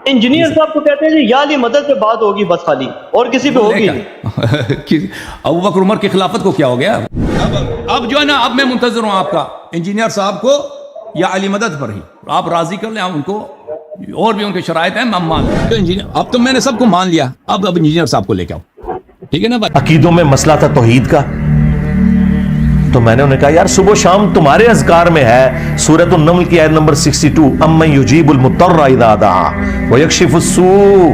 Engineer صاحب کو کہتے ہیں جی یا علی مدد پہ بات ہوگی بس خالی، اور کسی پہ ہوگی نہیں۔ ابو بکر عمر کی خلافت کو کیا ہو گیا؟ اب جو ہے نا، اب میں منتظر ہوں آپ کا انجینئر صاحب کو یا علی مدد پر ہی آپ راضی کر لیں، ان کو اور بھی ان کے شرائط ہیں، میں مان لوں۔ اب تو میں نے سب کو مان لیا، اب انجینئر صاحب کو لے کے آؤ، ٹھیک ہے نا بھائی؟ عقیدوں میں مسئلہ تھا توحید کا، تو میں نے انہیں کہا یار صبح و شام تمہارے اذکار میں ہے، سورۃ النمل کی آیت نمبر 62، امن یجیب المضطر اذا دعا ویکشف السوء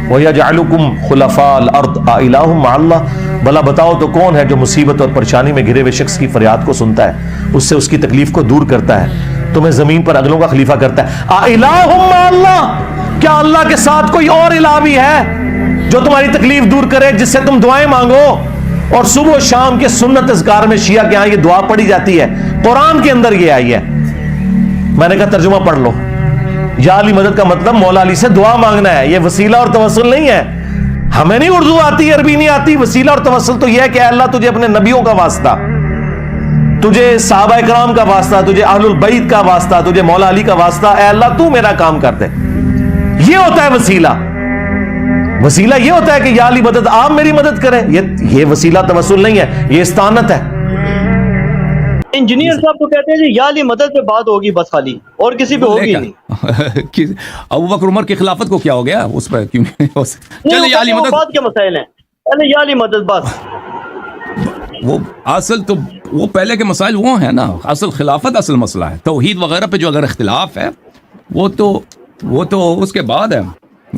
ویجعلکم خلفاء الارض االہ مع اللہ، بھلا بتاؤ تو کون ہے جو مصیبت اور پریشانی میں گھرے ہوئے شخص کی فریاد کو سنتا ہے، اس سے اس کی تکلیف کو دور کرتا ہے، تمہیں زمین پر اگلوں کا خلیفہ کرتا ہے۔ االہ مع اللہ، کیا اللہ کے ساتھ کوئی اور الہ بھی ہے جو تمہاری تکلیف دور کرے، جس سے تم دعائیں مانگو؟ اور صبح و شام کے سنت اذکار میں شیعہ کے ہاں یہ دعا پڑھی جاتی ہے، قرآن کے اندر یہ آئی ہے۔ میں نے کہا ترجمہ پڑھ لو، یا علی مدد کا مطلب مولا علی سے دعا مانگنا ہے، یہ وسیلہ اور توسل نہیں ہے۔ ہمیں نہیں اردو آتی، عربی نہیں آتی، وسیلہ اور توسل تو یہ ہے کہ اے اللہ تجھے اپنے نبیوں کا واسطہ، تجھے صحابہ اکرام کا واسطہ، تجھے اہل البیت کا واسطہ، تجھے مولا علی کا واسطہ، اے اللہ تو میرا کام کر دے۔ یہ ہوتا ہے وسیلہ۔ وسیلہ یہ ہوتا ہے کہ یا علی مدد آپ میری مدد کریں، یہ وسیلہ توسل نہیں ہے، یہ استعانت ہے۔ انجینئر صاحب کو کہتے ہیں جی یا علی مدد پہ بات ہوگی بس خالی، اور کسی پہ ہوگی نہیں۔ ابو بکر عمر کی خلافت کو کیا ہو گیا؟ اس پہ کیوں نہیں ہو سکتا؟ چلے یا علی مدد، بات کے مسائل ہیں، پہلے یا علی مدد بس۔ وہ اصل تو وہ پہلے کے مسائل وہ ہیں نا، اصل خلافت اصل مسئلہ ہے، توحید وغیرہ پہ جو اگر اختلاف ہے وہ تو اس کے بعد ہے،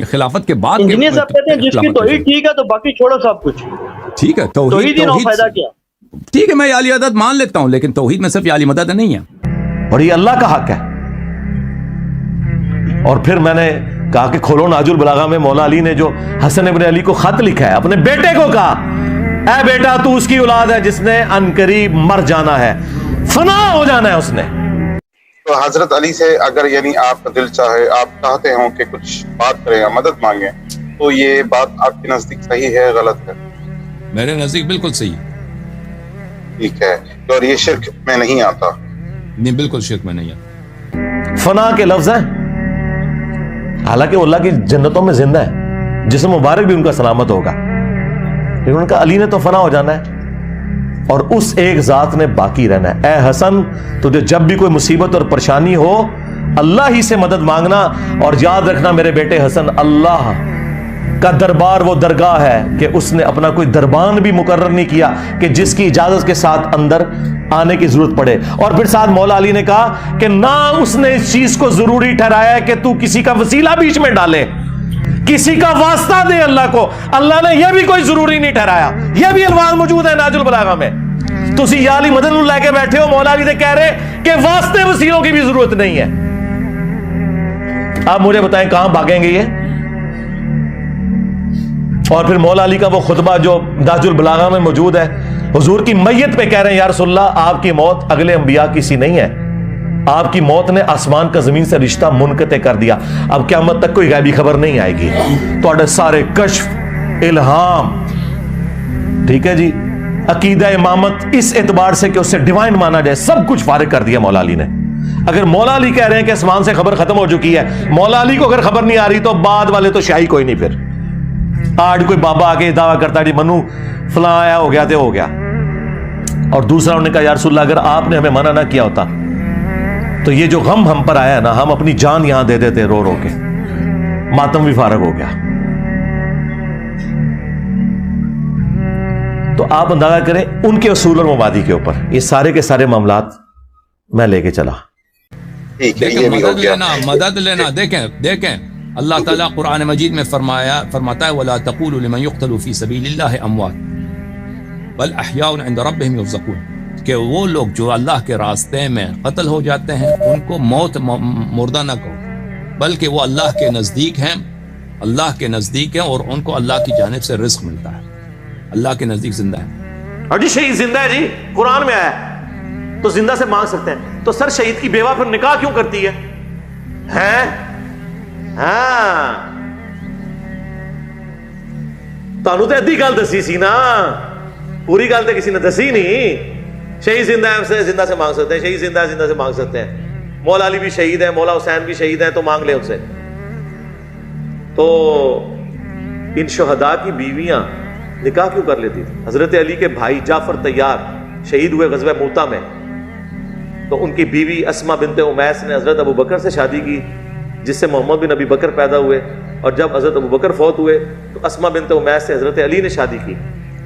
خلافت کے بعد۔ انجینئر صاحب کہتے ہیں جس کی توحید ٹھیک ہے تو باقی چھوڑو سب کچھ، ٹھیک ہے، توحید ہی نہ فائدہ کیا؟ ٹھیک ہے، میں یا علی مدد مان لیتا ہوں، لیکن توحید میں صرف یا علی مدد نہیں ہے، اور یہ اللہ کا حق ہے۔ اور پھر میں نے کہا کہ کھولو ناج البلاغہ میں مولا علی نے جو حسن ابن علی کو خط لکھا ہے، اپنے بیٹے کو کہا اے بیٹا تو اس کی اولاد ہے جس نے عنقریب مر جانا ہے، فنا ہو جانا ہے اس نے۔ تو حضرت علی سے اگر یعنی آپ کا دل چاہے، آپ چاہتے ہوں کہ کچھ بات کریں یا مدد مانگیں، تو یہ بات آپ کے نزدیک صحیح ہے غلط ہے؟ میرے نزدیک بالکل صحیح، ٹھیک ہے، اور یہ شرک میں نہیں آتا؟ نہیں، بالکل شرک میں نہیں ہے۔ فنا کے لفظ ہیں، حالانکہ وہ اللہ کی جنتوں میں زندہ ہے، جسم مبارک بھی ان کا سلامت ہوگا، لیکن ان کا علی نے تو فنا ہو جانا ہے، اور اس ایک ذات نے باقی رہنا ہے۔ اے حسن، تجھے جب بھی کوئی مصیبت اور پریشانی ہو اللہ ہی سے مدد مانگنا، اور یاد رکھنا میرے بیٹے حسن، اللہ کا دربار وہ درگاہ ہے کہ اس نے اپنا کوئی دربان بھی مقرر نہیں کیا کہ جس کی اجازت کے ساتھ اندر آنے کی ضرورت پڑے۔ اور پھر ساتھ مولا علی نے کہا کہ نہ اس نے اس چیز کو ضروری ٹھہرایا ہے کہ تو کسی کا وسیلہ بیچ میں ڈالے، کسی کا واسطہ دے اللہ کو، اللہ نے یہ بھی کوئی ضروری نہیں ٹھہرایا۔ یہ بھی الفاظ موجود ہے ناج البلاغہ میں۔ تسی یا علی مدد لے کے بیٹھے ہو، مولا علی نے کہہ رہے کہ واسطے وسیلوں کی بھی ضرورت نہیں ہے۔ آپ مجھے بتائیں کہاں بھاگیں گے یہ؟ اور پھر مولا علی کا وہ خطبہ جو ناج البلاغہ میں موجود ہے، حضور کی میت پہ کہہ رہے ہیں یا رسول اللہ آپ کی موت اگلے انبیاء کی سی نہیں ہے، آپ کی موت نے آسمان کا زمین سے رشتہ منقطع کر دیا، اب قیامت تک کوئی غیبی خبر نہیں آئے گی، تواڈے سارے کشف، الہام، ٹھیک ہے جی، عقیدہ امامت اس اعتبار سے کہ اسے ڈیوائن مانا جائے، سب کچھ فارغ کر دیا مولا علی نے۔ اگر مولا علی کہہ رہے ہیں کہ آسمان سے خبر ختم ہو چکی ہے، مولا علی کو اگر خبر نہیں آ رہی تو بعد والے تو شاہی کوئی نہیں۔ پھر آج کوئی بابا آ کے دعویٰ کرتا ہے جی منو فلاں آیا ہو گیا تو ہو گیا، اور دوسرا انہوں نے کہا یا رسول اللہ اگر آپ نے ہمیں منع نہ کیا ہوتا تو یہ جو غم ہم پر آیا ہے نا، ہم اپنی جان یہاں دے دیتے رو رو کے، ماتم بھی فارغ ہو گیا۔ تو آپ اندازہ کریں ان کے اصول اور مبادی کے اوپر یہ سارے کے سارے معاملات میں لے کے چلا۔ دیکھیں مدد لینا، دیکھیں اللہ تعالیٰ قرآن مجید میں فرماتا ہے وَلَا تَقُولُوا لِمَنْ يُقْتَلُ فِي سَبِيلِ اللَّهِ أَمْوَاتٌ بَلْ أَحْيَاءٌ عِنْدَ رَبِّهِمْ يُرْزَقُونَ، کہ وہ لوگ جو اللہ کے راستے میں قتل ہو جاتے ہیں ان کو موت مردہ نہ کہو، بلکہ وہ اللہ کے نزدیک ہیں، اللہ کے نزدیک ہیں، اور ان کو اللہ کی جانب سے رزق ملتا ہے، اللہ کے نزدیک زندہ ہے۔ اور جی شہید زندہ ہے، جی قرآن میں آیا ہے تو زندہ سے مانگ سکتے ہیں، تو سر شہید کی بیوہ پھر نکاح کیوں کرتی ہے؟ ہاں تانوں تو ادھی گل دسی سی نا، پوری گل تو کسی نے دسی نہیں۔ شہید زندہ ہے، زندہ سے مانگ سکتے ہیں، شہید زندہ ہے، زندہ سے مانگ سکتے ہیں، مولا علی بھی شہید ہے، مولا حسین بھی شہید ہیں تو مانگ لے ان سے۔ تو ان شہداء کی بیویاں نکاح کیوں کر لیتی تھی؟ حضرت علی کے بھائی جعفر طیار شہید ہوئے غزوہ موتہ میں، تو ان کی بیوی اسما بنت امیس نے حضرت ابو بکر سے شادی کی، جس سے محمد بن ابی بکر پیدا ہوئے، اور جب حضرت ابو بکر فوت ہوئے تو اسما بنت امیس سے حضرت علی نے شادی کی،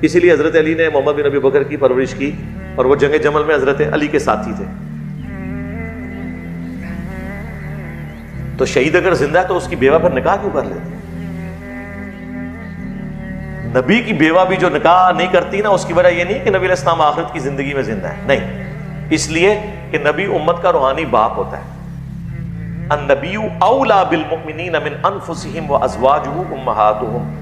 اسی لیے حضرت علی نے محمد بن ابی بکر کی پرورش کی، اور وہ جنگ جمل میں حضرت علی کے ساتھی تھے۔ تو شہید اگر زندہ ہے تو اس کی بیوہ پر نکاح کیوں کر لیتے؟ نبی کی بیوہ بھی جو نکاح نہیں کرتی نا، اس کی وجہ یہ نہیں کہ نبی علیہ السلام آخرت کی زندگی میں زندہ ہے، نہیں، اس لیے کہ نبی امت کا روحانی باپ ہوتا ہے۔ النبی اولا بالمؤمنین من انفسہم وازواجہ امہاتہم،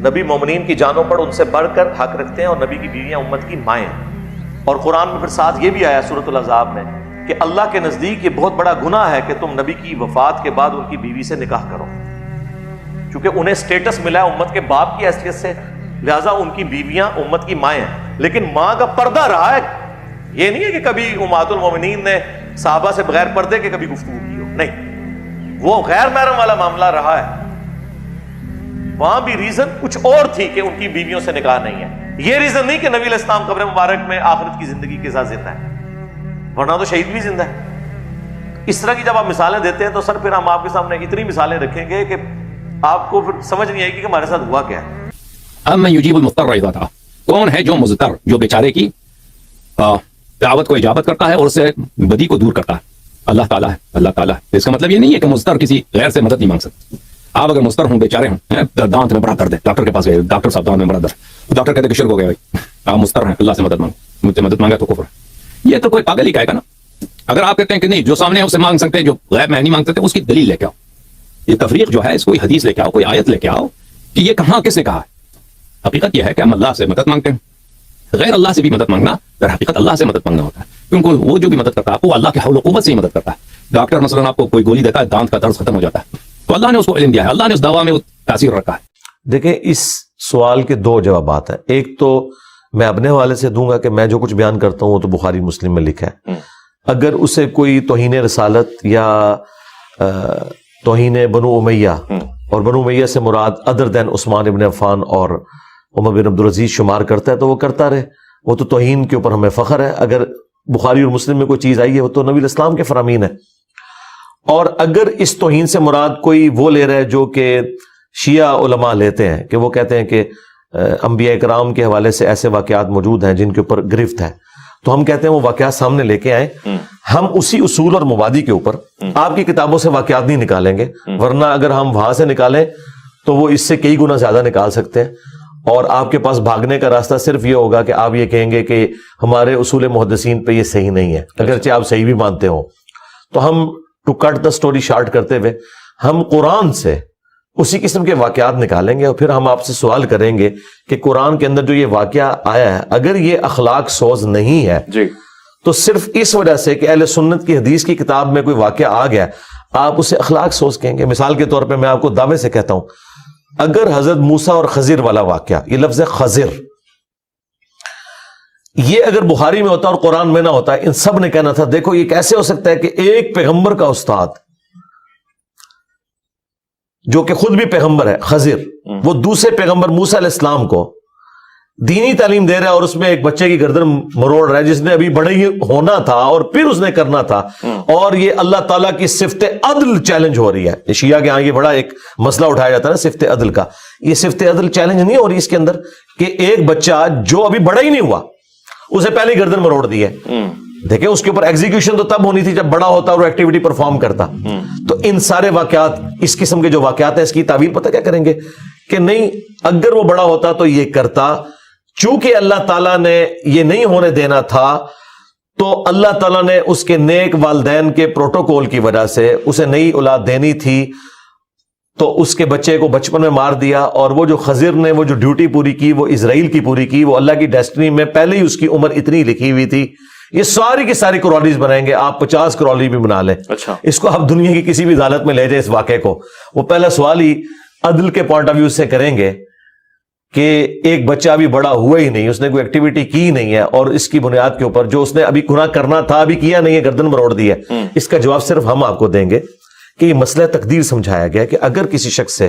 نبی مومنین کی جانوں پر ان سے بڑھ کر حق رکھتے ہیں، اور نبی کی بیویاں امت کی مائیں ہیں۔ اور قرآن میں پھر ساتھ یہ بھی آیا سورۃ الاحزاب میں کہ اللہ کے نزدیک یہ بہت بڑا گناہ ہے کہ تم نبی کی وفات کے بعد ان کی بیوی سے نکاح کرو، کیونکہ انہیں سٹیٹس ملا ہے امت کے باپ کی حیثیت سے، لہٰذا ان کی بیویاں امت کی مائیں ہیں۔ لیکن ماں کا پردہ رہا ہے، یہ نہیں ہے کہ کبھی امہات المومنین نے صحابہ سے بغیر پردے کے کبھی گفتگو کی ہو، نہیں، وہ غیر محرم والا معاملہ رہا ہے۔ وہاں بھی ریزن کچھ اور تھی کہ ان کی بیویوں سے نکاح نہیں ہے، یہ ریزن نہیں کہ نبی علیہ السلام قبر مبارک میں آخرت کی زندگی کے ساتھ زندہ ہے، ورنہ تو شہید بھی زندہ ہے۔ اس طرح کی جب آپ مثالیں دیتے ہیں تو سر پھر ہم آپ کے سامنے اتنی مثالیں رکھیں گے کہ آپ کو پھر سمجھ نہیں آئے گی کہ ہمارے ساتھ ہوا کیا ہے۔ امن یجیب المضطر اذا دعا، کون ہے جو مضطر، جو بیچارے کی دعوت کو اجابت کرتا ہے اور اسے بدی کو دور کرتا ہے؟ اللہ تعالیٰ ہے، اللہ تعالیٰ ہے۔ اس کا مطلب یہ نہیں ہے کہ مضطر کسی غیر سے مدد نہیں مانگ سکتے۔ آپ اگر مضطر ہوں، بیچارے ہوں، دانت میں بڑا درد ہے، ڈاکٹر کے پاس گئے، ڈاکٹر صاحب دانت میں بڑا درد، ڈاکٹر کہتے ہیں کہ شرک ہو گیا بھائی، آپ مضطر ہیں، اللہ سے مدد مانگو، مجھ سے مدد مانگا تو کفر ہے۔ یہ تو کوئی پاگل ہی کہے گا نا۔ اگر آپ کہتے ہیں کہ نہیں، جو سامنے ہے اسے مانگ سکتے ہیں، جو غیب میں نہیں مانگ سکتے، اس کی دلیل لے کے آؤ۔ یہ تفریق جو ہے، اس کوئی حدیث لے کے آؤ، کوئی آیت لے کے آؤ کہ یہ کہاں کس نے کہا ہے۔ حقیقت یہ ہے کہ ہم اللہ سے مدد مانگتے ہیں، غیر اللہ سے بھی مدد مانگنا در حقیقت اللہ سے مدد مانگنا ہوتا ہے، کیونکہ وہ جو بھی مدد کرتا ہے وہ اللہ کے حول و قوت سے ہی مدد کرتا ہے۔ ڈاکٹر مثلا آپ کو کوئی گولی دیتا ہے، دانت کا درد ختم ہو جاتا ہے، تو اللہ نے اس کو علم دیا ہے، اللہ نے اس دوا میں تاثیر رکھا ہے۔ دیکھیں، اس سوال کے دو جوابات ہیں۔ ایک تو میں اپنے حوالے سے دوں گا کہ میں جو کچھ بیان کرتا ہوں وہ تو بخاری مسلم میں لکھا ہے۔ اگر اسے کوئی توہین رسالت یا توہین بنو امیہ، اور بنو امیہ سے مراد ادر دین عثمان ابن عفان اور عمر بن عبدالعزیز شمار کرتا ہے تو وہ کرتا رہے، وہ تو توہین کے اوپر ہمیں فخر ہے۔ اگر بخاری اور مسلم میں کوئی چیز آئی ہے وہ تو نبی الاسلام کے فرامین ہے۔ اور اگر اس توہین سے مراد کوئی وہ لے رہا ہے جو کہ شیعہ علماء لیتے ہیں، کہ وہ کہتے ہیں کہ انبیاء کرام کے حوالے سے ایسے واقعات موجود ہیں جن کے اوپر گرفت ہے، تو ہم کہتے ہیں وہ واقعات سامنے لے کے آئیں، ہم اسی اصول اور مبادی کے اوپر آپ کی کتابوں سے واقعات نہیں نکالیں گے، ورنہ اگر ہم وہاں سے نکالیں تو وہ اس سے کئی گنا زیادہ نکال سکتے ہیں، اور آپ کے پاس بھاگنے کا راستہ صرف یہ ہوگا کہ آپ یہ کہیں گے کہ ہمارے اصول محدثین پہ یہ صحیح نہیں ہے، اگرچہ آپ صحیح بھی مانتے ہو۔ تو ہم to cut the story short کرتے ہوئے ہم قرآن سے اسی قسم کے واقعات نکالیں گے، اور پھر ہم آپ سے سوال کریں گے کہ قرآن کے اندر جو یہ واقعہ آیا ہے اگر یہ اخلاق سوز نہیں ہے تو صرف اس وجہ سے کہ اہل سنت کی حدیث کی کتاب میں کوئی واقعہ آ گیا آپ اسے اخلاق سوز کہیں گے۔ مثال کے طور پہ میں آپ کو دعوے سے کہتا ہوں، اگر حضرت موسیٰ اور خضر والا واقعہ، یہ لفظ خضر، یہ اگر بخاری میں ہوتا اور قرآن میں نہ ہوتا، ان سب نے کہنا تھا دیکھو یہ کیسے ہو سکتا ہے کہ ایک پیغمبر کا استاد جو کہ خود بھی پیغمبر ہے، خضر، وہ دوسرے پیغمبر موسیٰ علیہ السلام کو دینی تعلیم دے رہا ہے، اور اس میں ایک بچے کی گردن مروڑ رہا ہے جس نے ابھی بڑا ہی ہونا تھا اور پھر اس نے کرنا تھا، اور یہ اللہ تعالیٰ کی صفت عدل چیلنج ہو رہی ہے۔ شیعہ کے ہاں یہ بڑا ایک مسئلہ اٹھایا جاتا ہے نا صفت عدل کا، یہ صفت عدل چیلنج نہیں ہو رہی اس کے اندر کہ ایک بچہ جو ابھی بڑا ہی نہیں ہوا اسے پہلے ہی گردن مروڑ دی ہے۔ دیکھیں اس کے اوپر ایگزیکیوشن تو تب ہونی تھی جب بڑا ہوتا اور ایکٹیویٹی پرفارم کرتا۔ تو ان سارے واقعات، اس قسم کے جو واقعات ہیں، اس کی تعبیر پتہ کیا کریں گے کہ نہیں، اگر وہ بڑا ہوتا تو یہ کرتا، چونکہ اللہ تعالیٰ نے یہ نہیں ہونے دینا تھا تو اللہ تعالیٰ نے اس کے نیک والدین کے پروٹوکول کی وجہ سے اسے نئی اولاد دینی تھی، تو اس کے بچے کو بچپن میں مار دیا، اور وہ جو خضر نے وہ جو ڈیوٹی پوری کی وہ اسرائیل کی پوری کی، وہ اللہ کی ڈیسٹنی میں پہلے ہی اس کی عمر اتنی لکھی ہوئی تھی۔ یہ ساری کی ساری کرالیز بنائیں گے، آپ 50 کرالی بھی بنا لیں، اس کو آپ دنیا کی کسی بھی عدالت میں لے جائیں، اس واقعے کو وہ پہلا سوال ہی عدل کے پوائنٹ آف ویو سے کریں گے کہ ایک بچہ ابھی بڑا ہوا ہی نہیں، اس نے کوئی ایکٹیویٹی کی نہیں ہے، اور اس کی بنیاد کے اوپر جو اس نے ابھی گناہ کرنا تھا ابھی کیا نہیں ہے، گردن مروڑ دی ہے۔ اس کا جواب صرف ہم آپ کو دیں گے کہ یہ مسئلہ تقدیر سمجھایا گیا کہ اگر کسی شخص سے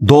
2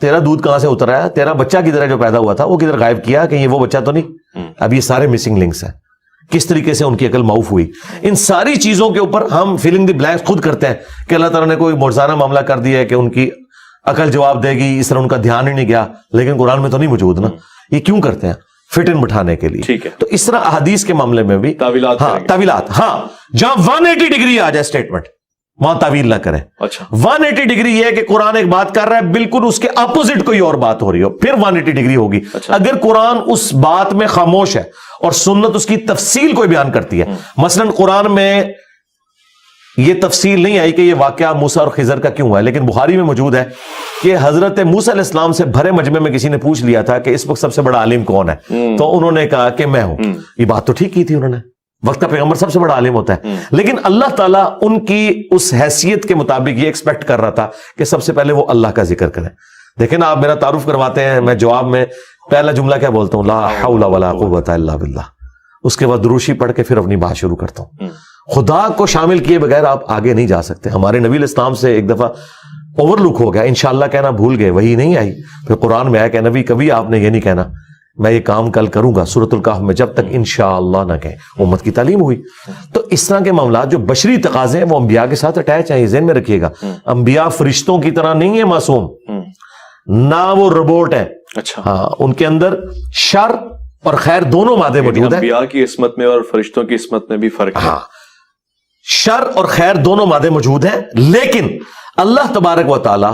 تیرا دودھ کہاں سے اترا ہے, تیرا بچہ کدھر ہے جو پیدا ہوا تھا, وہ کدھر غائب کیا, کہ یہ وہ بچہ تو نہیں. اب یہ سارے مسنگ لنکس ہیں, کس طریقے سے ان کی عقل معاف ہوئی. ان ساری چیزوں کے اوپر ہم فلنگ دی بلینکس خود کرتے ہیں کہ اللہ تعالیٰ نے کوئی معجزانہ معاملہ کر دیا ہے کہ ان کی عقل جواب دے گی, اس طرح ان کا دھیان ہی نہیں گیا, لیکن قرآن میں تو نہیں موجود نا. یہ کیوں کرتے ہیں؟ فٹ ان بٹھانے کے لیے. ٹھیک ہے. تو اس طرح احادیث کے معاملے میں بھی تعویلات ہاں تعویلات, ہاں جہاں 180 ڈگری آ جائے اسٹیٹمنٹ وہاں تعویل نہ کریں. اچھا 180 ڈگری یہ ہے کہ قرآن ایک بات کر رہا ہے, بالکل اس کے اپوزٹ کوئی اور بات ہو رہی ہو, پھر 180 ڈگری ہوگی. اگر قرآن اس بات میں خاموش ہے اور سنت اس کی تفصیل کوئی بیان کرتی ہے, مثلا قرآن میں یہ تفصیل نہیں آئی کہ یہ واقعہ موسیٰ اور خضر کا کیوں ہے, لیکن بخاری میں موجود ہے کہ حضرت موسیٰ علیہ السلام سے بھرے مجمع میں کسی نے پوچھ لیا تھا کہ اس وقت سب سے بڑا عالم کون ہے, تو انہوں نے کہا کہ میں ہوں. یہ بات تو ٹھیک کی تھی انہوں نے, وقت کا پیغمبر سب سے بڑا عالم ہوتا ہے, لیکن اللہ تعالیٰ ان کی اس حیثیت کے مطابق یہ ایکسپیکٹ کر رہا تھا کہ سب سے پہلے وہ اللہ کا ذکر کریں. دیکھیں نا, آپ میرا تعارف کرواتے ہیں, میں جواب میں پہلا جملہ کیا بولتا ہوں, لا حول ولا قوت الا باللہ, اس کے بعد دروشی پڑھ کے پھر اپنی بات شروع کرتا ہوں. خدا کو شامل کیے بغیر آپ آگے نہیں جا سکتے. ہمارے نبی علیہ السلام سے ایک دفعہ اوور لک ہو گیا, انشاءاللہ کہنا بھول گئے, وہی نہیں آئی, پھر قرآن میں آیا کہ نبی کبھی آپ نے یہ نہیں کہنا میں یہ کام کل کروں گا, سورۃ الکہف میں, جب تک انشاءاللہ نہ کہیں. امت کی تعلیم ہوئی. تو اس طرح کے معاملات جو بشری تقاضے ہیں وہ انبیاء کے ساتھ اٹیچ ہیں, یہ ذہن میں رکھیے گا. انبیاء فرشتوں کی طرح نہیں ہے معصوم, نہ وہ روبوٹ ہیں. اچھا ہاں, ان کے اندر شر اور خیر دونوں مادے موجود ہیں. انبیاء کی عصمت میں اور فرشتوں کی عصمت میں بھی فرق ہے. ہاں, شر اور خیر دونوں مادے موجود ہیں, لیکن اللہ تبارک و تعالی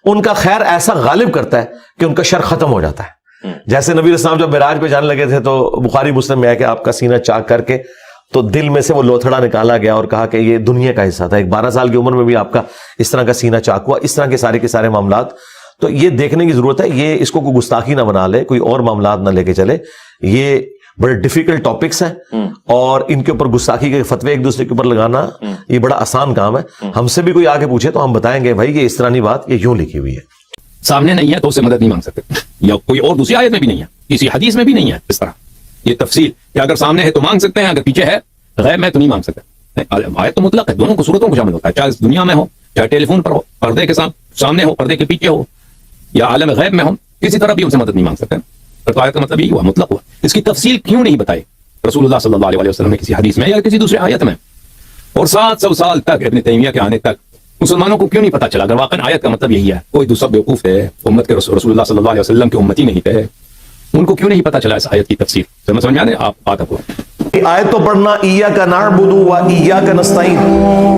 ان کا خیر ایسا غالب کرتا ہے کہ ان کا شر ختم ہو جاتا ہے. جیسے نبی علیہ السلام جب معراج پہ جانے لگے تھے تو بخاری مسلم میں ہے کہ آپ کا سینہ چاک کر کے تو دل میں سے وہ لوتھڑا نکالا گیا اور کہا کہ یہ دنیا کا حصہ تھا. ایک 12 سال کی عمر میں بھی آپ کا اس طرح کا سینہ چاک ہوا. اس طرح کے سارے معاملات, تو یہ دیکھنے کی ضرورت ہے, یہ اس کو کوئی گستاخی نہ بنا لے, کوئی اور معاملات نہ لے کے چلے. یہ بڑے ڈیفیکلٹ ٹاپکس ہیں اور ان کے اوپر گستاخی کے فتوے ایک دوسرے کے اوپر لگانا یہ بڑا آسان کام ہے. ہم سے بھی کوئی آگے پوچھے تو ہم بتائیں گے بھائی یہ اس طرح نہیں بات, یہ یوں لکھی ہوئی ہے. سامنے نہیں ہے تو اسے مدد نہیں مانگ سکتے, یا کوئی اور دوسری آیت میں بھی نہیں ہے, کسی حدیث میں بھی نہیں ہے اس طرح یہ تفصیل کہ اگر سامنے ہے تو مانگ سکتے ہیں, اگر پیچھے ہے غیب میں تو نہیں مانگ سکتے. آیت تو مطلق ہے, دونوں کو صورتوں کو شامل ہوتا ہے, چاہے اس دنیا میں ہو, چاہے ٹیلی فون پر ہو, پردے کے سامنے ہو, پردے کے پیچھے ہو, یا عالم غیب میں ہو, کسی طرح بھی ان سے مدد نہیں مانگ سکتے. تو آیت کا مطلب یہی ہوا, مطلق ہوا. اس کی تفصیل کیوں نہیں بتائی رسول اللہ صلی اللہ علیہ وسلم نے کسی حدیث میں یا کسی دوسرے آیت میں؟ اور 700 سال تک ابن تیمیہ کے آنے تک مسلمانوں کو کیوں نہیں پتا چلا؟ اگر واقعا آیت کا مطلب یہی ہے, کوئی دوسرا بیوقوف ہے, امت کے رسول اللہ صلی اللہ علیہ وسلم کے امتی نہیں تھے, ان کو کیوں نہیں پتا چلا اس آیت کی تفسیر؟ سمجھ میں آ رہے آپ بات کو؟ آیت تو پڑھنا ایاک نعبد و ایاک نستعین,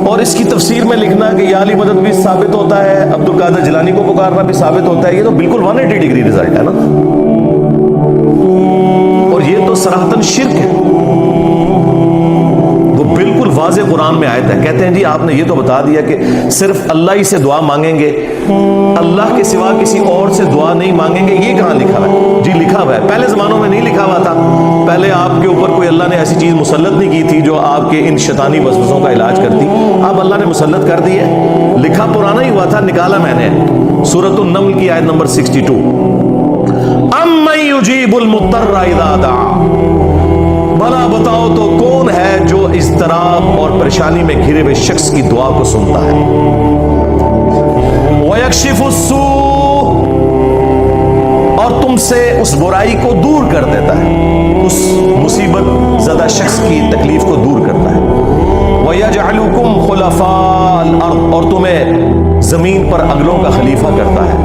اور اس کی تفسیر میں لکھنا کہ یا علی مدد بھی ثابت ہوتا ہے, عبد القادر جیلانی کو پکارنا بھی ثابت ہوتا ہے, یہ تو بالکل 180 ڈگری رزلٹ ہے نا, اور یہ تو صراحتاً شرک ہے. وہ بالکل واضح قرآن میں آیت ہے. کہتے ہیں جی آپ نے یہ تو بتا دیا کہ صرف اللہ ہی سے دعا مانگیں گے, اللہ کے سوا کسی اور سے دعا نہیں مانگیں گے, یہ کہاں لکھا ہے؟ جی لکھا ہوا ہے, پہلے زمانوں میں نہیں لکھا ہوا تھا. پہلے آپ کے اوپر کوئی اللہ نے ایسی چیز مسلط نہیں کی تھی جو آپ کے ان شیطانی وسوسوں کا علاج کرتی, اب اللہ نے مسلط کر دی ہے. لکھا پرانا ہی ہوا تھا, نکالا میں نے. سورۃ النمل کی آیت نمبر 62, امن یجیب المضطر اذا دعا, بھلا بتاؤ تو کون ہے جو اضطراب اور پریشانی میں گھرے ہوئے شخص کی دعا کو سنتا ہے, وَيَكْشِفُ السُّوءَ, اور تم سے اس برائی کو دور کر دیتا ہے, اس مصیبت زدہ شخص کی تکلیف کو دور کرتا ہے, وَيَجْعَلُكُمْ خُلَفَاءَ الْأَرْضِ, اور تمہیں زمین پر اگلوں کا خلیفہ کرتا ہے,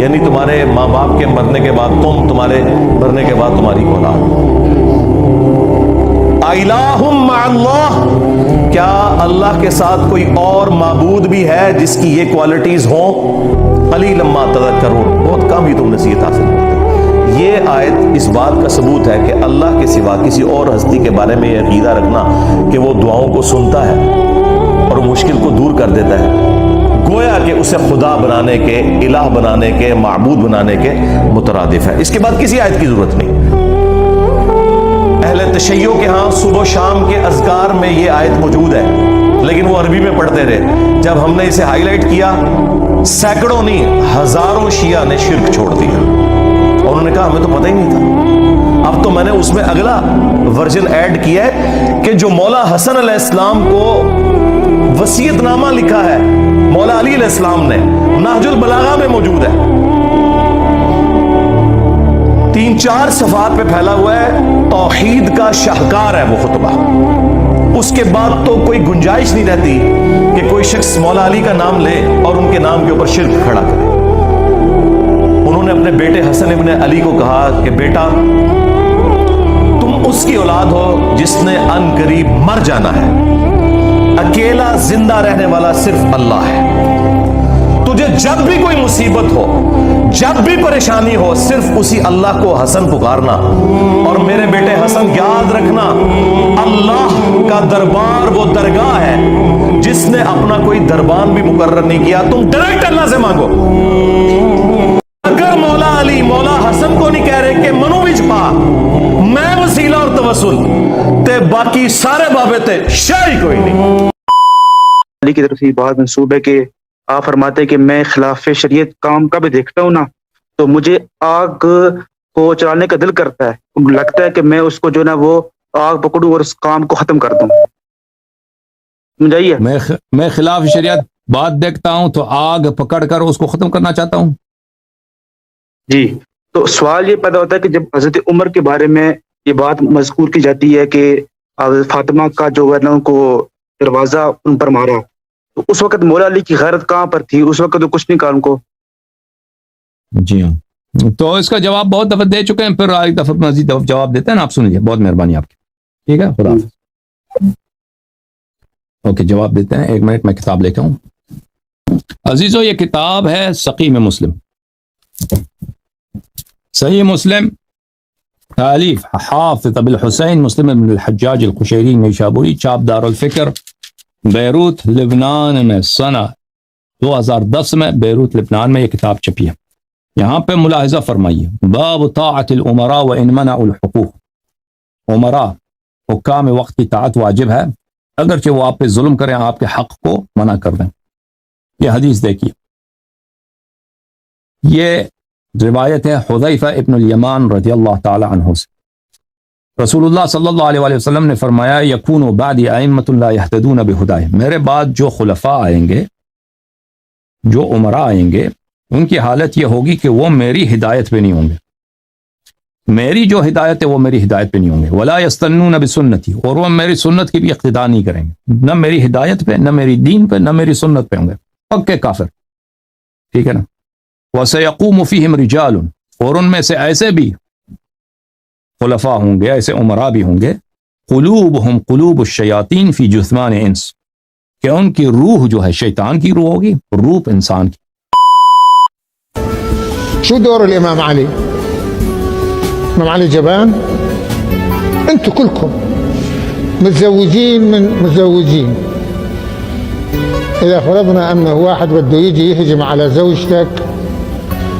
یعنی تمہارے ماں باپ کے مرنے کے بعد تم, تمہارے مرنے کے بعد تمہاری اولاد. الہم مع اللہ, کیا اللہ کے ساتھ کوئی اور معبود بھی ہے جس کی یہ کوالٹیز ہوں؟ قلیلا ما تذکرون, بہت کم ہی تم نصیحت حاصل کرتے. یہ آیت اس بات کا ثبوت ہے کہ اللہ کے سوا کسی اور ہستی کے بارے میں یہ عقیدہ رکھنا کہ وہ دعاؤں کو سنتا ہے اور مشکل کو دور کر دیتا ہے, گویا کہ اسے خدا بنانے کے, الہ بنانے کے, معبود بنانے کے مترادف ہے. اس کے بعد کسی آیت کی ضرورت نہیں. اہل تشیع کے ہاں صبح و شام کے اذکار میں یہ آیت موجود ہے, لیکن وہ عربی میں پڑھتے رہے. جب ہم نے اسے ہائی لائٹ کیا, سینکڑوں نہیں ہزاروں شیعہ نے شرک چھوڑ دیا, اور انہوں نے کہا ہمیں تو پتہ ہی نہیں تھا. اب تو میں نے اس میں اگلا ورژن ایڈ کیا ہے کہ جو مولا حسن علیہ السلام کو وصیت نامہ لکھا ہے مولا علی علیہ السلام نے, نہج البلاغہ میں موجود ہے. 3-4 صفحات پہ پھیلا ہوا ہے، توحید کا شاہکار ہے وہ خطبہ. اس کے بعد تو کوئی گنجائش نہیں رہتی کہ کوئی شخص مولا علی کا نام لے اور ان کے نام کے اوپر شرک کھڑا کرے. انہوں نے اپنے بیٹے حسن ابن علی کو کہا کہ بیٹا تم اس کی اولاد ہو جس نے ان قریب مر جانا ہے، اکیلا زندہ رہنے والا صرف اللہ ہے. تجھے جب بھی کوئی مصیبت ہو، جب بھی پریشانی ہو، صرف اسی اللہ کو حسن پکارنا. اور میرے بیٹے حسن یاد رکھنا، اللہ کا دربار وہ درگاہ ہے جس نے اپنا کوئی دربان بھی مقرر نہیں کیا. تم ڈائریکٹ اللہ سے مانگو. اگر مولا علی مولا حسن کو نہیں کہہ رہے کہ منو بھی چھپا میں وسیلہ اور توسل تے باقی سارے بابے تے شاہی کوئی نہیں. علی کی طرف سے بات منسوب ہے کہ آپ فرماتے ہیں کہ میں خلاف شریعت کام کا بھی دیکھتا ہوں نا تو مجھے آگ کو چلانے کا دل کرتا ہے، لگتا ہے کہ میں اس کو جو نا وہ آگ پکڑوں اور اس کام کو ختم کر دوں. سمجھائیے. میں خلاف شریعت بات دیکھتا ہوں تو آگ پکڑ کر اس کو ختم کرنا چاہتا ہوں. جی، تو سوال یہ پیدا ہوتا ہے کہ جب حضرت عمر کے بارے میں یہ بات مذکور کی جاتی ہے کہ حضرت فاطمہ کا جو ہے نا ان کو دروازہ ان پر مارا، تو اس وقت مولا علی کی غیرت کہاں پر تھی؟ اس وقت تو کچھ نہیں کہا ان کو. جی ہاں، تو اس کا جواب بہت دفعہ دے چکے ہیں، پھر ایک دفعہ مزید جواب دیتے ہیں نا. آپ سنیے، بہت مہربانی آپ کی. ٹھیک ہے، خدا حافظ. اوکے، جواب دیتے ہیں. 1 منٹ میں کتاب لے کے آؤں. عزیزو، یہ کتاب ہے سقیم مسلم، صحیح مسلم، تالیف حافظ ابو الحسین مسلم بن الحجاج القشیری نیشابوری، چاپ دار الفکر، بیروت لبنان میں سنہ 2010 میں بیروت لبنان میں یہ کتاب چھپی ہے. یہاں پہ ملاحظہ فرمائیے، باب طاعت الامراء وان منعوا الحقوق. امراء، حکام وقت کی طاعت واجب ہے اگرچہ وہ آپ پہ ظلم کریں، آپ کے حق کو منع کر دیں. یہ حدیث دیکھیے، یہ روایت ہے حذیفہ ابن الیمان رضی اللہ تعالی عنہ سے. رسول اللہ صلی اللہ علیہ وسلم نے فرمایا، یکون بعد ائمۃ لا یہتدون بہداہ. میرے بعد جو خلفاء آئیں گے، جو امراء آئیں گے، ان کی حالت یہ ہوگی کہ وہ میری ہدایت پہ نہیں ہوں گے. میری جو ہدایت ہے وہ میری ہدایت پہ نہیں ہوں گے. ولا یستنون بسنتی، اور وہ میری سنت کی بھی اقتداء نہیں کریں گے. نہ میری ہدایت پہ، نہ میری دین پہ، نہ میری سنت پہ ہوں گے، پکے کافر. ٹھیک ہے نا. وَسَيَقُومُ فِيهِمْ رِجَالٌ، اور ان میں سے ایسے بھی خلفاء ہوں گے، ایسے امراء بھی ہوں گے، قلوبہم قلوب الشیاطین فی جثمان انس، کہ ان کی روح جو ہے شیطان کی روح ہوگی، روح انسان کی. شو دور الإمام علي؟ الإمام علي جبان؟ أنتم كلكم متزوجين من متزوجين، إذا فرضنا أنه واحد بده يجي يهجم على زوجتك،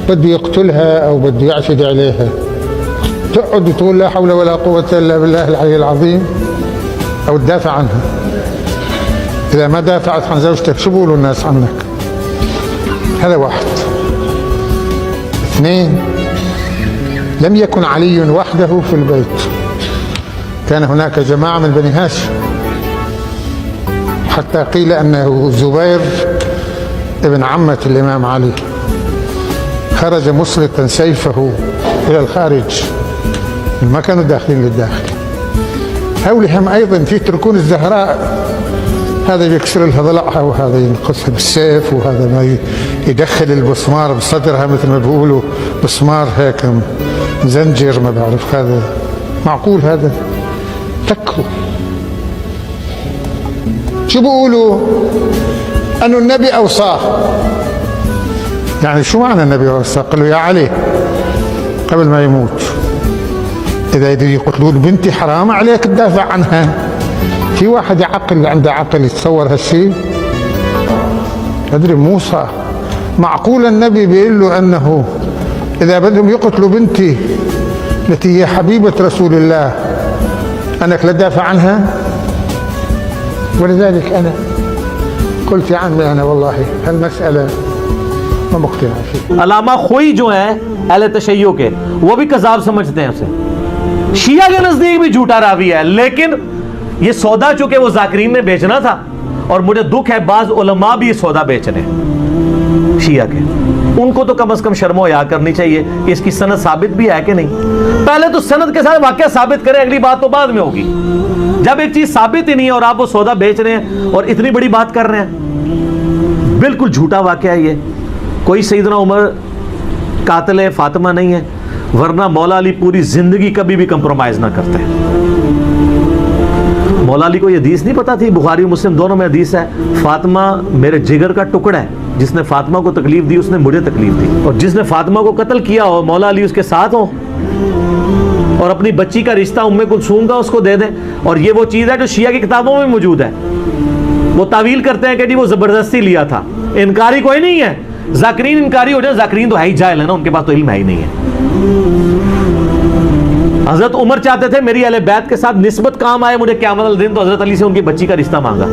بده يقتلها أو بده يعشد عليها، تقعد وتقول لا حول ولا قوة إلا بالله العلي العظيم أو تدافع عنها؟ إذا ما دافعت عن زوجتك شو بيقولوا الناس عنك؟ هذا واحد. 2، لم يكن علي وحده في البيت، كان هناك جماعة من بني هاشم، حتى قيل أنه الزبير ابن عمة الإمام علي خرج مسلطا سيفه إلى الخارج، ما كانوا داخلين للداخل. هولهم أيضا يتركون الزهراء، هذا يكسر لها ضلعها وهذا ينقصها بالسيف وهذا ما يدخل البسمار بصدرها، مثل ما بيقولوا بسمار هيك زنجر، ما بعرف هذا معقول؟ هذا فكروا. شو بيقولوا؟ أنه النبي أوصاه. يعني شو معنى النبي أوصاه؟ قال له يا علي قبل ما يموت، إذا يقتلون بنتي حرام عليك تدافع عنها. في واحد عقل عنده عقل يتصور هالشيء؟ أدري موسى معقول النبي بيقول له أنه إذا بدهم يقتلوا بنتي التي هي حبيبة رسول الله أنك لا تدافع عنها؟ ولذلك أنا قلت يا عمي أنا والله هالمسألة ما مقتنع فيها. علامہ خوئی جو ہیں اہل تشیع کے، وہ بھی کذاب سمجھتے ہیں اسے. شیعہ کے نزدیک بھی جھوٹا راوی ہے، لیکن یہ سودا چونکہ وہ ذاکرین نے بیچنا تھا، اور مجھے دکھ ہے بعض علماء بھی یہ سودا بیچ رہے ہیں. شیعہ کے. ان کو تو کم از کم شرم و حیا کرنی چاہیے کہ اس کی سند ثابت بھی ہے کہ نہیں. پہلے تو سند کے ساتھ واقعہ ثابت کریں, اگلی بات تو بعد میں ہوگی. جب ایک چیز ثابت ہی نہیں ہے اور آپ وہ سودا بیچ رہے ہیں اور اتنی بڑی بات کر رہے ہیں, بالکل جھوٹا واقعہ ہے یہ. کوئی سیدنا عمر قاتل فاطمہ نہیں ہے, ورنہ مولا علی پوری زندگی کبھی بھی کمپرومائز نہ کرتے. مولا علی کو یہ حدیث نہیں پتا تھی, بخاری مسلم دونوں میں حدیث ہے, فاطمہ میرے جگر کا ٹکڑا ہے, جس نے فاطمہ کو تکلیف دی اس نے مجھے تکلیف دی, اور جس نے فاطمہ کو قتل کیا ہو مولا علی اس کے ساتھ ہو, اور اپنی بچی کا رشتہ ام کلثوم کا اس کو دے دیں. اور یہ وہ چیز ہے جو شیعہ کی کتابوں میں موجود ہے. وہ تعویل کرتے ہیں کہ جی وہ زبردستی لیا تھا, انکاری کوئی نہیں ہے. ذاکرین انکاری ہو جائے, ذاکرین تو ہے ہی جاہل ہے نا, ان کے پاس تو علم ہے ہی نہیں ہے. حضرت عمر چاہتے تھے میری اہل بیت کے ساتھ نسبت کام آئے مجھے قیامت والے دن, تو حضرت علی سے ان کی بچی کا رشتہ مانگا.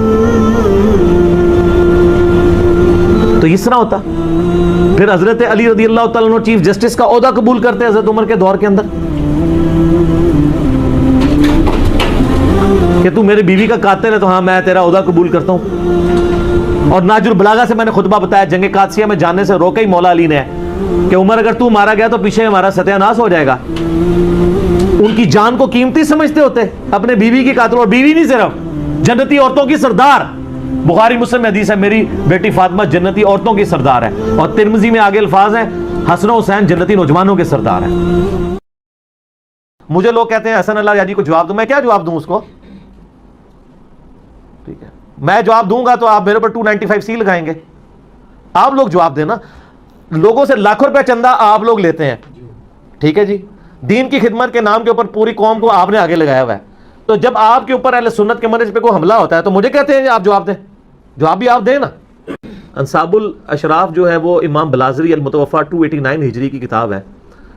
تو اس طرح ہوتا. پھر حضرت علی رضی اللہ تعالیٰ عنہ چیف جسٹس کا عہدہ قبول کرتے ہیں حضرت عمر کے دور کے اندر, کہ تو میری بیوی کا قاتل ہے تو ہاں میں تیرا عہدہ قبول کرتا ہوں. اور ناجر البلاغہ سے میں نے خطبہ بتایا, جنگ قادسیہ میں جانے سے روکا ہی مولا علی نے کہ عمر اگر تو مارا گیا تو پیچھے ہمارا ستیہ ناش ہو جائے گا. ان کی جان کو قیمتی سمجھتے ہوتے, اپنے بیوی کی قاتل, اور بیوی نہیں صرف جنتی عورتوں کی سردار. بخاری مسلم میں حدیث ہے میری بیٹی فاطمہ جنتی عورتوں کی سردار ہے, اور ترمذی میں آگے الفاظ ہیں حسن و حسین جنتی نوجوانوں کے سردار ہیں. مجھے لوگ کہتے ہیں حسن اللہ یادی کو جواب دوں, میں کیا جواب دوں اس کو؟ ٹھیک ہے, میں جواب دوں گا تو آپ میرے پر 295C لگائیں گے. آپ لوگ جواب دینا. لوگوں سے لاکھوں روپے چندہ آپ لوگ لیتے ہیں, ٹھیک ہے جی, دین کی خدمت کے نام کے اوپر پوری قوم کو آپ نے آگے لگایا ہوا ہے. تو جب آپ کے اوپر اہل سنت کے منہج پہ کوئی حملہ ہوتا ہے تو مجھے کہتے ہیں آپ جواب دیں. جواب بھی آپ دیں نا. انصاب الاشراف جو ہے وہ امام بلازری المتوفا 289 ہجری کی کتاب ہے,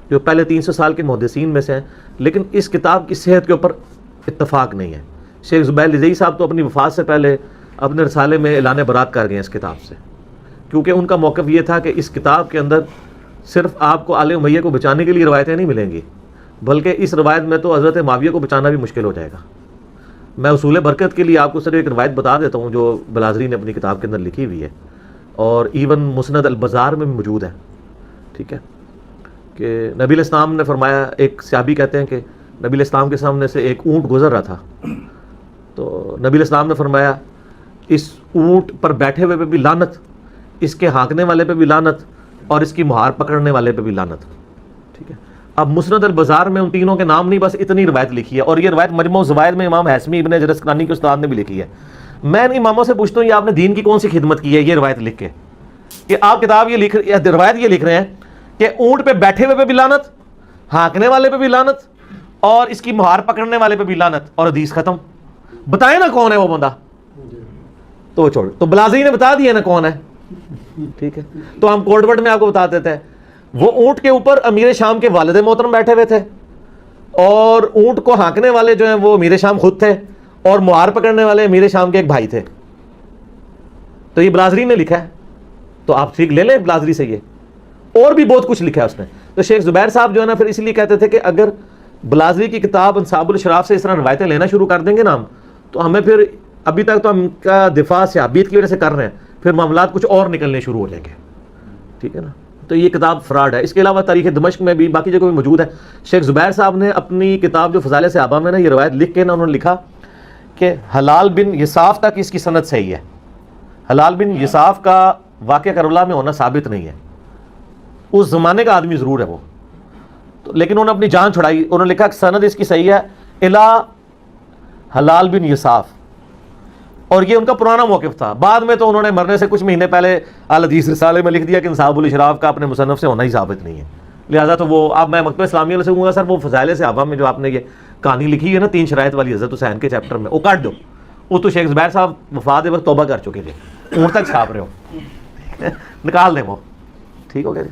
جو پہلے 300 سال کے محدثین میں سے ہیں, لیکن اس کتاب کی صحت کے اوپر اتفاق نہیں ہے. شیخ زبیر لزئی صاحب تو اپنی وفات سے پہلے اپنے رسالے میں اعلان برات کر گئے اس کتاب سے, کیونکہ ان کا موقف یہ تھا کہ اس کتاب کے اندر صرف آپ کو آل امیہ کو بچانے کے لیے روایتیں نہیں ملیں گی, بلکہ اس روایت میں تو حضرت معاویہ کو بچانا بھی مشکل ہو جائے گا. میں اصول برکت کے لیے آپ کو صرف ایک روایت بتا دیتا ہوں جو بلازری نے اپنی کتاب کے اندر لکھی ہوئی ہے, اور ایون مسند البزار میں بھی موجود ہے. ٹھیک ہے, کہ نبی الاسلام نے فرمایا, ایک صحابی کہتے ہیں کہ نبی الاسلام کے سامنے سے ایک اونٹ گزر رہا تھا, تو نبی الاسلام نے فرمایا اس اونٹ پر بیٹھے ہوئے پہ بھی لعنت, اس کے ہانکنے والے پہ بھی لعنت, اور اس کی مہار پکڑنے والے پہ بھی لعنت. ٹھیک ہے, اب مسند البزار میں ان تینوں کے نام نہیں, بس اتنی روایت لکھی ہے, اور یہ روایت مجموع الزوائد میں امام حیثمی ابن حجر اسقلانی کے استاد نے بھی لکھی ہے. میں ان اماموں سے پوچھتا ہوں یہ آپ نے دین کی کون سی خدمت کی ہے یہ روایت لکھ کے, کہ آپ کتاب یہ لکھ روایت یہ لکھ رہے ہیں کہ اونٹ پہ بیٹھے ہوئے پہ بھی لعنت, ہانکنے والے پہ بھی لعنت, اور اس کی مہار پکڑنے والے پہ بھی لعنت, اور حدیث ختم. بتائیں نا کون ہے وہ بندہ, تو چھوڑ, تو بلازری نے بتا دیا نا کون ہے. ٹھیک ہے, تو ہم کوڈ ورڈ میں آپ کو بتا دیتے ہیں. وہ اونٹ کے اوپر امیر شام کے والد محترم بیٹھے ہوئے تھے, اور اونٹ کو ہانکنے والے جو ہیں وہ امیر شام خود تھے, اور مہار پکڑنے والے امیر شام کے ایک بھائی تھے. تو یہ بلازری نے لکھا ہے, تو آپ ٹھیک لے لیں بلازری سے. یہ اور بھی بہت کچھ لکھا ہے اس نے. تو شیخ زبیر صاحب جو ہے نا پھر اس لیے کہتے تھے کہ اگر بلازری کی کتاب انصاب الاشراف سے اس طرح روایتیں لینا شروع کر دیں گے نا ہم, تو ہمیں پھر ابھی تک تو ہم کا دفاع صحابیت کی وجہ سے کر رہے ہیں, پھر معاملات کچھ اور نکلنے شروع ہو جائیں گے. ٹھیک ہے نا, تو یہ کتاب فراڈ ہے. اس کے علاوہ تاریخ دمشق میں بھی باقی جگہوں میں موجود ہے. شیخ زبیر صاحب نے اپنی کتاب جو فضائل صحابہ میں نا یہ روایت لکھ کے نا انہوں نے لکھا کہ حلال بن یصاف تک اس کی سند صحیح ہے. حلال بن یصاف کا واقعہ کربلا میں ہونا ثابت نہیں ہے, اس زمانے کا آدمی ضرور ہے وہ, لیکن انہوں نے اپنی جان چھڑائی. انہوں نے لکھا کہ سند اس کی صحیح ہے الا حلال بن یصاف, اور یہ ان کا پرانا موقف تھا. بعد میں تو انہوں نے مرنے سے کچھ مہینے پہلے الحدیث رسالے میں لکھ دیا کہ انصاب الاشراف کا اپنے مصنف سے ہونا ہی ثابت نہیں ہے. لہٰذا تو وہ اب میں مکتبہ اسلامیہ والے سے کہوں گا سر وہ فضائل صحابہ میں جو آپ نے یہ کہانی لکھی ہے نا 3 شرائط والی حضرت حسین کے چیپٹر میں, وہ کاٹ دو. وہ تو شیخ زبیر صاحب وفات وقت توبہ کر چکے تھے, اونٹ تک چھاپ رہے ہو, نکال دیں وہ. ٹھیک ہو گیا جی.